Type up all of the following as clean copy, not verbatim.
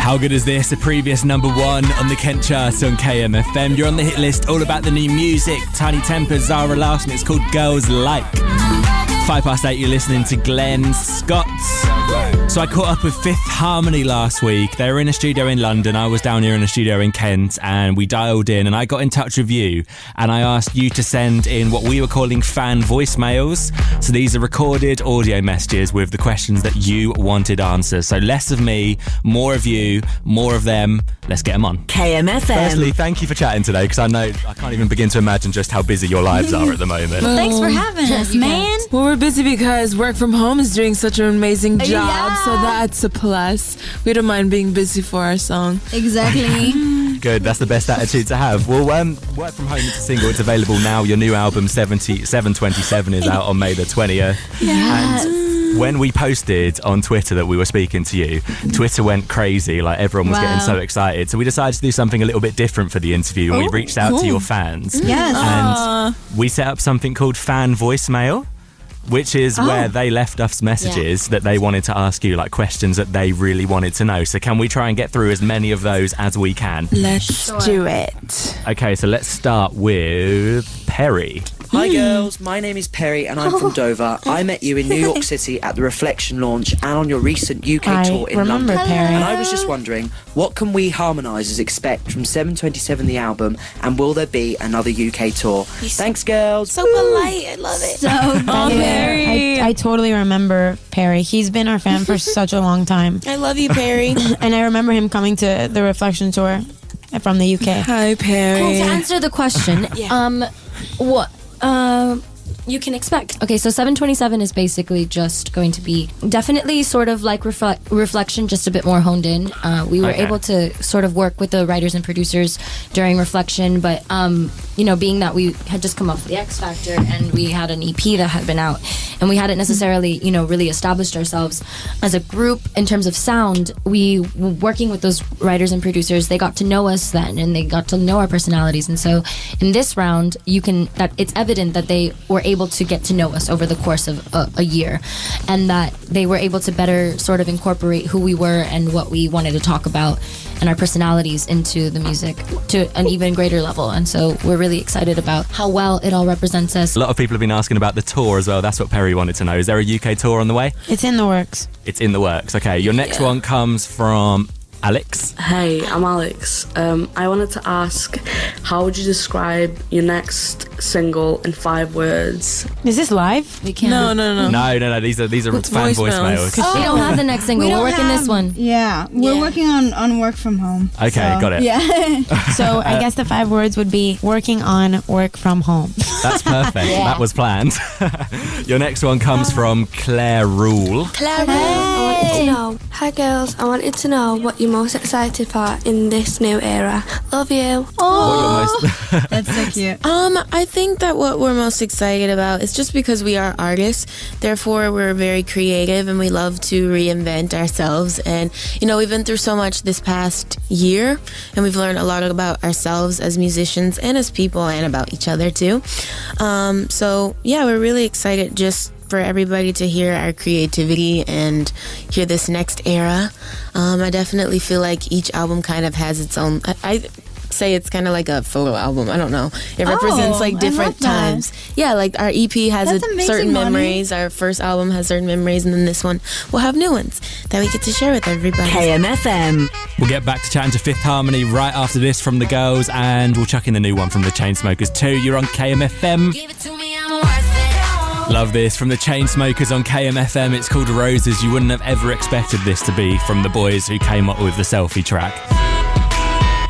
How good is this? A previous number 1 on the Kent charts on KMFM. You're on the hit list, all about the new music. Tiny Tempers, Zara Larsson. It's called Girls Like. 8:05, you're listening to Glen Scott. So I caught up with Fifth Harmony last week. They were in a studio in London. I was down here in a studio in Kent, and we dialed in, and I got in touch with you, and I asked you to send in what we were calling fan voicemails. So these are recorded audio messages with the questions that you wanted answers. So less of me, more of you, more of them. Let's get them on. KMFM. Firstly, thank you for chatting today, because I know I can't even begin to imagine just how busy your lives are at the moment. Thanks for having us, man. Well, we're busy because work from home is doing such an amazing job, so that's a plus. We don't mind being busy for our song. Exactly. Good, that's the best attitude to have. Well, Work From Home is a single. It's available now. Your new album, 727, is out on May the 20th. Yes. And when we posted on Twitter that we were speaking to you, Twitter went crazy. Like, everyone was getting so excited. So we decided to do something a little bit different for the interview, and we reached out to your fans. Yes. And we set up something called Fan Voicemail, which is where they left us messages that they wanted to ask you, like questions that they really wanted to know. So can we try and get through as many of those as we can? Let's do it. Okay, so let's start with Perry. Hi girls, my name is Perry and I'm from Dover. I met you in New York City at the Reflection launch and on your recent UK tour in London. Perry. And I was just wondering, what can we harmonisers expect from 727 the album, and will there be another UK tour? Thanks girls. So polite, I love it. So Perry. I totally remember Perry. He's been our fan for such a long time. I love you, Perry. And I remember him coming to the Reflection tour from the UK. Hi, Perry. Cool, to answer the question, what you can expect. Okay, so 727 is basically just going to be definitely sort of like Reflection, just a bit more honed in. We were able to sort of work with the writers and producers during Reflection, but being that we had just come off the X Factor and we had an EP that had been out, and we hadn't necessarily, really established ourselves as a group in terms of sound. We were working with those writers and producers. They got to know us then, and they got to know our personalities. And so in this round, it's evident that they were able to get to know us over the course of a year, and that they were able to better sort of incorporate who we were and what we wanted to talk about and our personalities into the music to an even greater level. And so we're really excited about how well it all represents us. A lot of people have been asking about the tour as well. That's what Perry wanted to know. Is there a UK tour on the way? It's in the works. It's in the works. Okay, your next one comes from Alex. Hey, I'm Alex. I wanted to ask, how would you describe your next single in 5 words? Is this live? We can't. No. These are fan voicemails. We don't have the next single. We're working this one. Yeah, we're working on Work From Home. Okay, got it. Yeah. So I guess the 5 words would be working on work from home. That's perfect. That was planned. Your next one comes from Claire Rule. Hi girls, I wanted to know what you're most excited for in this new era. Love you. That's so cute. I think that what we're most excited about is just because we are artists, therefore we're very creative and we love to reinvent ourselves. And we've been through so much this past year, and we've learned a lot about ourselves as musicians and as people, and about each other too. We're really excited just for everybody to hear our creativity and hear this next era. I definitely feel like each album kind of has its own. I say it's kind of like a photo album. I don't know. It represents like different times. Yeah, like our EP has certain memories. Our first album has certain memories, and then this one will have new ones that we get to share with everybody. KMFM. We'll get back to chatting to Fifth Harmony right after this from the girls, and we'll chuck in the new one from the Chainsmokers too. You're on KMFM. Give it to me, I'm worth it. Love this from the Chainsmokers on KMFM. It's called Roses. You wouldn't have ever expected this to be from the boys who came up with the selfie track.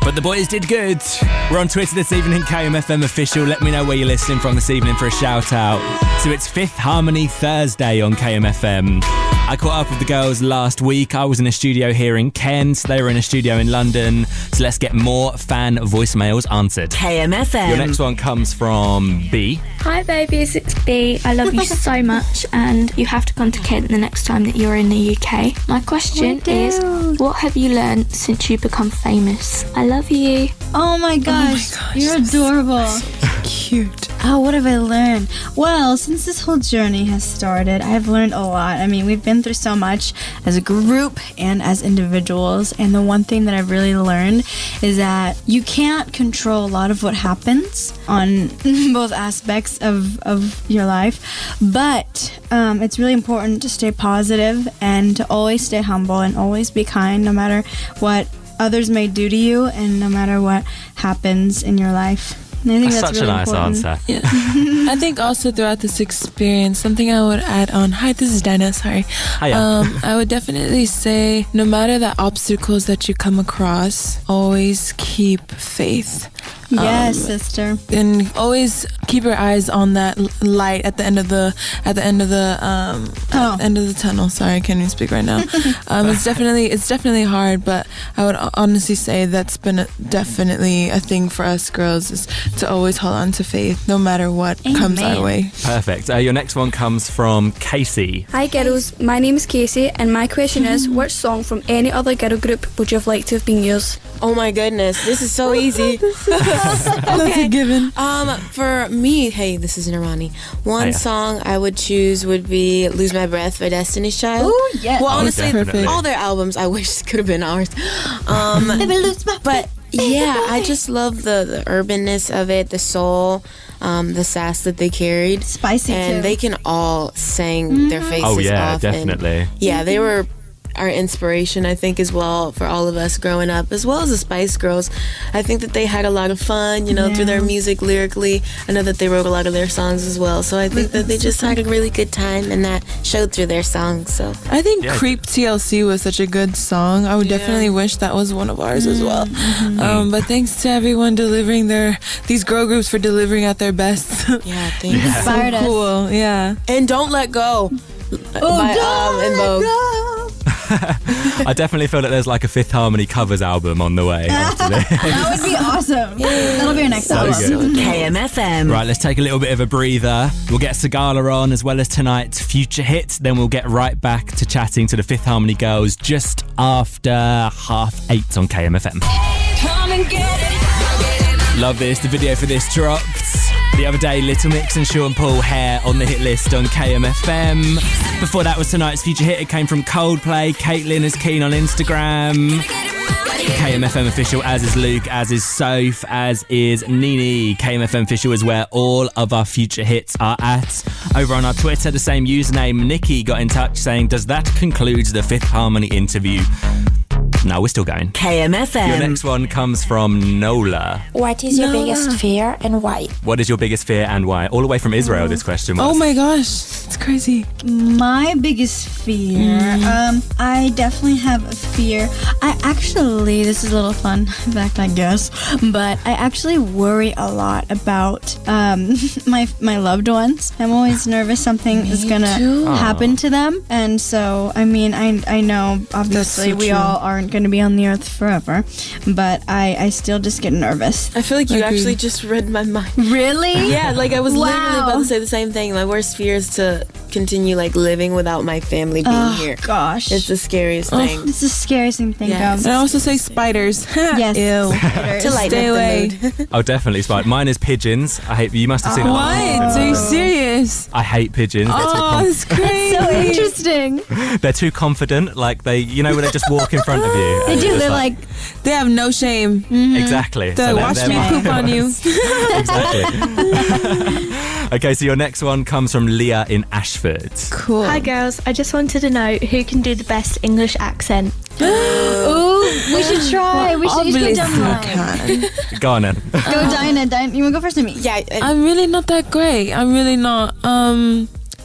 But the boys did good. We're on Twitter this evening, KMFM Official. Let me know where you're listening from this evening for a shout out. So it's Fifth Harmony Thursday on KMFM. I caught up with the girls last week. I was in a studio here in Kent. They were in a studio in London. So let's get more fan voicemails answered. KMFM. Your next one comes from B. Hi babies, it's B. I love you so much, and you have to come to Kent the next time that you're in the UK. My question is, what have you learned since you become famous? I love you. Oh my gosh, you're adorable. Cute. Oh, what have I learned? Well, since this whole journey has started, I've learned a lot. I mean, we've been through so much as a group and as individuals. And the one thing that I've really learned is that you can't control a lot of what happens on both aspects of your life. But it's really important to stay positive and to always stay humble and always be kind no matter what others may do to you and no matter what happens in your life. And I think that's such really a nice important. answer. Yeah. I think also throughout this experience, something I would add on. Hi, this is Dinah. Sorry. Hiya. I would definitely say, no matter the obstacles that you come across, always keep faith. Yes, sister. And always keep your eyes on that light at the end of the end of the tunnel. Sorry, I can't even speak right now. It's definitely hard, but I would honestly say that's been definitely a thing for us girls, is to always hold on to faith no matter what comes our way. Perfect. Your next one comes from Casey. Hi girls, my name is Casey and my question is, which song from any other girl group would you have liked to have been yours? Oh my goodness, this is so easy. That's a given. For me, hey, this is Nirvani. One Hiya. song I would choose would be "Lose My Breath" by Destiny's Child. Oh, yes. Well, honestly, definitely. all their albums I wish could have been ours. But yeah, I just love the urbanness of it, the soul, the sass that they carried. Spicy and too. they can all sing their faces Oh yeah, off. and definitely. yeah, they were our inspiration, I think, as well for all of us growing up, as well as the Spice Girls. I think that they had a lot of fun, through their music lyrically. I know that they wrote a lot of their songs as well, so I think that they just had a really good time, and that showed through their songs. So I think Yeah. Creep TLC was such a good song. I would definitely wish that was one of ours as well. But thanks to everyone delivering these girl groups for delivering at their best. yeah, thanks. Inspired us. Cool, yeah. And "Don't Let Go" by In Vogue. I definitely feel that there's like a Fifth Harmony covers album on the way after this. That would be awesome. That'll be our next album. good. KMFM. Right, let's take a little bit of a breather. We'll get Sagala on as well as tonight's Future Hits. Then we'll get right back to chatting to the Fifth Harmony girls just after 8:30 on KMFM. Come and get it. Love this. The video for this dropped the other day. Little Mix and Sean Paul, Hair, on the hit list on KMFM. Before that was tonight's Future Hit. It came from Coldplay. Caitlin is keen on Instagram. KMFM official, as is Luke, as is Soph, as is Nini. KMFM official is where all of our Future Hits are at. Over on our Twitter, the same username, Nikki got in touch saying, does that conclude the Fifth Harmony interview? No, we're still going. KMFM. Your next one comes from Nola. What is your biggest fear and why? What is your biggest fear and why? All the way from Israel, this question was. Oh my gosh, it's crazy. My biggest fear, I definitely have a fear. This is a little fun fact, I guess, but I actually worry a lot about my loved ones. I'm always nervous something is gonna happen to them, and so I know obviously so we true. all aren't going to be on the earth forever, but I still just get nervous. I feel like you Agreed. actually just read my mind. Really? Yeah, like I was literally Wow. about to say the same thing. My worst fear is to continue living without my family being here. Gosh. It's the scariest thing. It's the scariest thing to think Yeah. of. And I also say spiders. Yes. Ew. To lighten Stay up away. the mood. Oh, definitely spite. Mine is pigeons. I hate. You must have seen it. What? Are you serious? I hate pigeons. Oh, it's crazy. So interesting. They're too confident. Like when they just walk in front of you. They and do. it's They're like, They have no shame. exactly. They're So watch they're me my poop on you. Exactly. Okay, so your next one comes from Leah in Ashford. Cool. Hi girls, I just wanted to know who can do the best English accent. ooh, we should try. We should Obviously just go down the line. can. Go on then. Go Dinah. You want to go first to me? Yeah, I'm really not that great. I'm really not.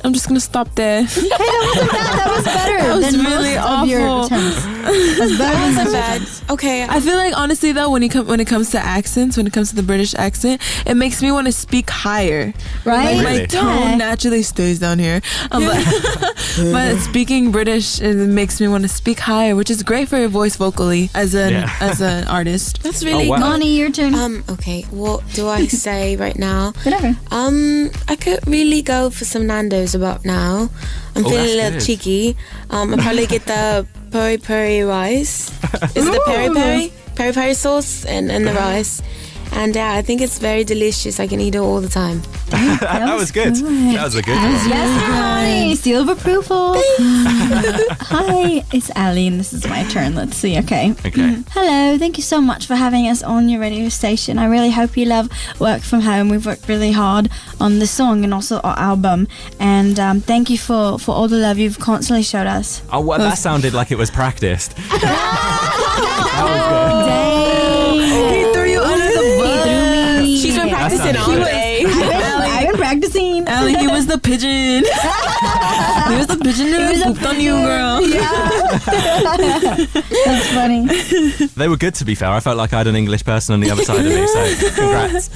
I'm just gonna stop there. Hey, that wasn't bad. That was better That was than really most of your awful. attempts. That's better than most bad. Okay. I feel like honestly though, when it comes to accents, when it comes to the British accent, it makes me want to speak higher. Right? Like my Really? tone naturally stays down here. But speaking British, it makes me want to speak higher, which is great for your voice vocally as an artist. That's really Oh, wow. Nani, your turn. Okay, what do I say right now? Whatever. I could really go for some Nando's about now. I'm Oh, feeling a that's little good. cheeky. I'll probably get the peri rice. Is it the peri peri sauce and the rice? And I think it's very delicious. I can eat it all the time. That was good. That was a good one. Yes, hi. Seal of approval. Hi, it's Ali, and this is my turn. Let's see, okay. Okay. Hello, thank you so much for having us on your radio station. I really hope you love Work From Home. We've worked really hard on the song and also our album. And thank you for all the love you've constantly showed us. Oh, well, that sounded like it was practiced. He threw you under the bus. She's been practicing all day. I've been practicing. Allie, he was the pigeon. He was the pigeon who pooped on you, girl. That's funny. They were good, to be fair. I felt like I had an English person on the other side of me, so congrats.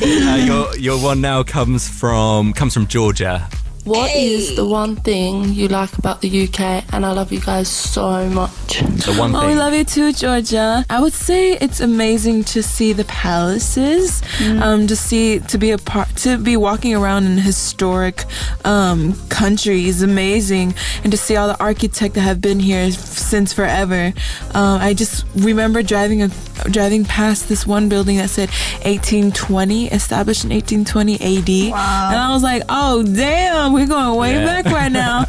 Your one now comes from Georgia. What is the one thing you like about the UK? And I love you guys so much. The one thing. Oh, we love you too, Georgia. I would say it's amazing to see the palaces, to be walking around in historic country is amazing, and to see all the architects that have been here since forever. I just remember driving past this one building that said 1820, established in 1820 AD. Wow. And I was like, oh damn, we're going way back right now.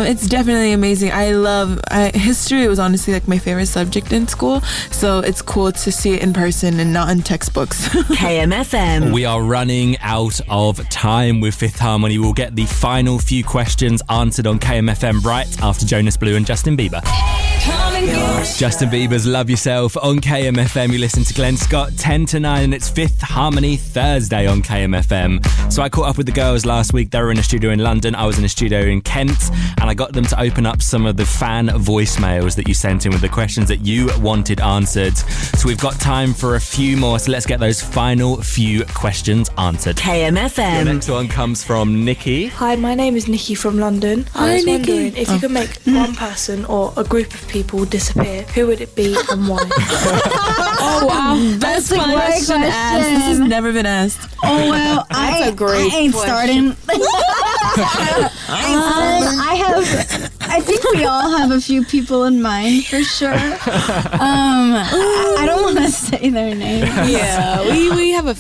It's definitely amazing. I love history. It was honestly like my favorite subject in school, so it's cool to see it in person and not in textbooks. KMFM. We are running out of time with Fifth Harmony. We'll get the final few questions answered on KMFM right after Jonas Blue and Justin Bieber. Justin Bieber's Love Yourself on KMFM. You listen to Glenn Scott 10 to 9, and it's Fifth Harmony Thursday on KMFM. So I caught up with the girls last week. They were in a studio in London. I was in a studio in Kent, and I got them to open up some of the fan voicemails that you sent in with the questions that you wanted answered. So we've got time for a few more, so let's get those final few questions answered. KMFM. The next one comes from Nikki. Hi, my name is Nikki from London. I was wondering if you could make one person or a group of people disappear, who would it be and why? Oh wow, that's a great question. This has never been asked. Oh well, That's a great I ain't question. starting. I think we all have a few people in mind for sure. I don't want to say their names. Yeah, we have a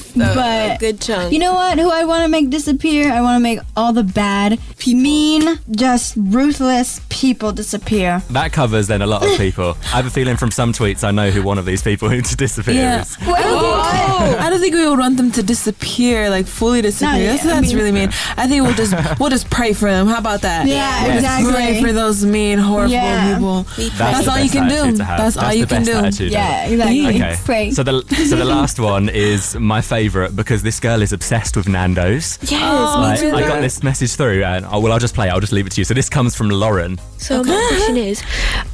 good chunk. You know what? Who I want to make disappear? I want to make all the bad, mean, just ruthless people disappear. That covers then a lot of people. I have a feeling from some tweets I know who one of these people who to disappear is. I don't think we would want them to disappear, like fully disappear. That's really mean. I think we'll just pray for them. How about that? Yeah, we'll exactly. Just pray for those mean, horrible people. That's all you can do. That's all you can do. Yeah, exactly. Okay. Pray. So the last one is my favourite because this girl is obsessed with Nando's. Yes, I got this message through, and I'll just play it. I'll just leave it to you. So this comes from Lauren. So my question is,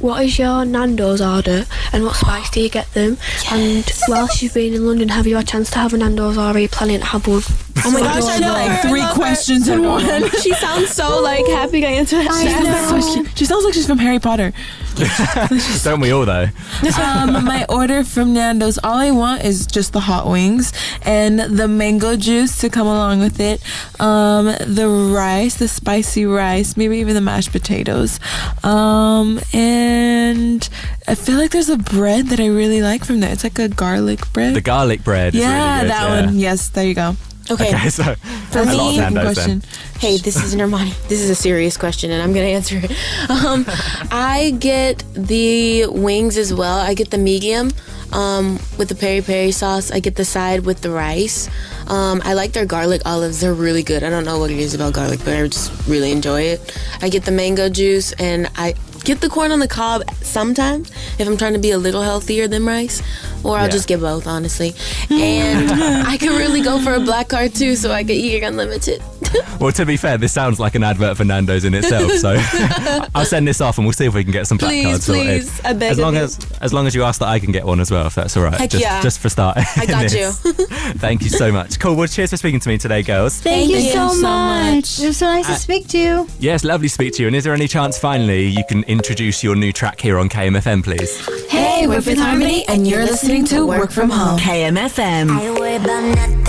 what is your Nando's order and what spice do you get them? And whilst you've been in London, have you had a chance to have a Nando's or are you planning to have one? Oh my gosh, I know like 3 questions in one. She sounds so like happy to answer that. She sounds like she's from Harry Potter. Don't we all though? My order from Nando's, all I want is just the hot wings and the mango juice to come along with it. The rice, the spicy rice, maybe even the mashed potatoes. And I feel like there's a bread that I really like from there. It's like a garlic bread. The garlic bread is really good. That one. Yes, there you go. Okay, so for me, question. Hey, this is Nirmani. This is a serious question, and I'm gonna answer it. I get the wings as well. I get the medium with the peri-peri sauce. I get the side with the rice. I like their garlic olives. They're really good. I don't know what it is about garlic, but I just really enjoy it. I get the mango juice, and I get the corn on the cob sometimes if I'm trying to be a little healthier than rice, or I'll just get both, honestly. And I could really go for a black card too, so I could eat unlimited. Well, to be fair, this sounds like an advert for Nando's in itself, so I'll send this off and we'll see if we can get some black cards sorted. Please, I beg as long as you ask that I can get one as well, if that's all right. Heck just for start. I got you. Thank you so much. Cool. Well, cheers for speaking to me today, girls. Thank you so much. It was so nice to speak to you. Yes, lovely to speak to you. And is there any chance, finally, you can introduce your new track here on KMFM, please? Hey, we're Fifth Harmony, and you're listening to Work From Home. KMFM. I don't worry about nothing.